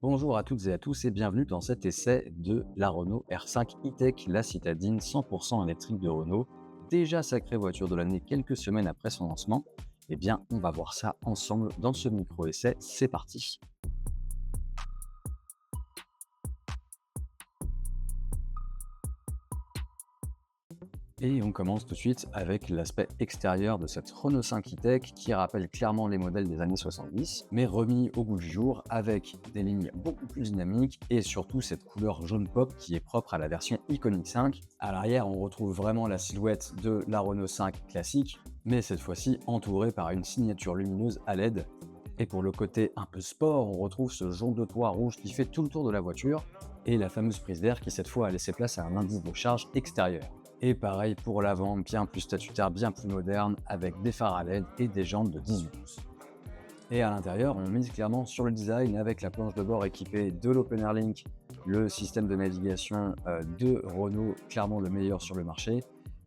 Bonjour à toutes et à tous et bienvenue dans cet essai de la Renault R5 E-Tech, la citadine 100% électrique de Renault. Déjà sacrée voiture de l'année quelques semaines après son lancement, eh bien on va voir ça ensemble dans ce micro-essai, c'est parti. Et on commence tout de suite avec l'aspect extérieur de cette Renault 5 E-Tech qui rappelle clairement les modèles des années 70, mais remis au goût du jour avec des lignes beaucoup plus dynamiques et surtout cette couleur jaune pop qui est propre à la version Iconiq 5. À l'arrière, on retrouve vraiment la silhouette de la Renault 5 classique, mais cette fois-ci entourée par une signature lumineuse à LED. Et pour le côté un peu sport, on retrouve ce jaune de toit rouge qui fait tout le tour de la voiture et la fameuse prise d'air qui cette fois a laissé place à un indice de charge extérieur. Et pareil pour l'avant, bien plus statutaire, bien plus moderne, avec des phares à LED et des jantes de 18 pouces. Et à l'intérieur, on mise clairement sur le design avec la planche de bord équipée de l'Open Air Link, le système de navigation de Renault, clairement le meilleur sur le marché,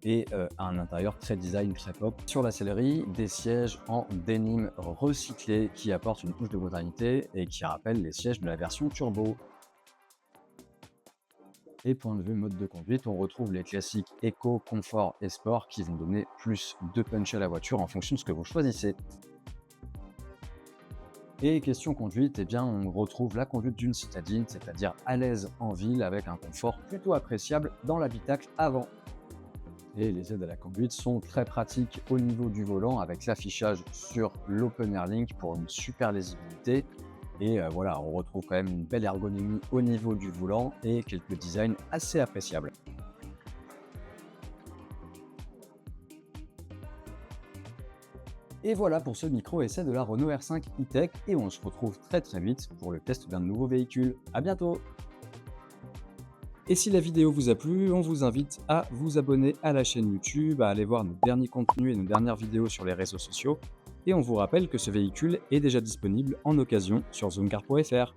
et un intérieur très design, très pop. Sur la sellerie, des sièges en denim recyclé qui apportent une touche de modernité et qui rappellent les sièges de la version turbo. Et point de vue mode de conduite, on retrouve les classiques Eco, Confort et Sport qui vont donner plus de punch à la voiture en fonction de ce que vous choisissez. Et question conduite, eh bien on retrouve la conduite d'une citadine, c'est-à-dire à l'aise en ville avec un confort plutôt appréciable dans l'habitacle avant. Et les aides à la conduite sont très pratiques au niveau du volant avec l'affichage sur l'Open Air Link pour une super lisibilité. Et voilà, on retrouve quand même une belle ergonomie au niveau du volant et quelques designs assez appréciables. Et voilà pour ce micro-essai de la Renault R5 E-Tech et on se retrouve très vite pour le test d'un nouveau véhicule. À bientôt! Et si la vidéo vous a plu, on vous invite à vous abonner à la chaîne YouTube, à aller voir nos derniers contenus et nos dernières vidéos sur les réseaux sociaux. Et on vous rappelle que ce véhicule est déjà disponible en occasion sur zonecar.fr.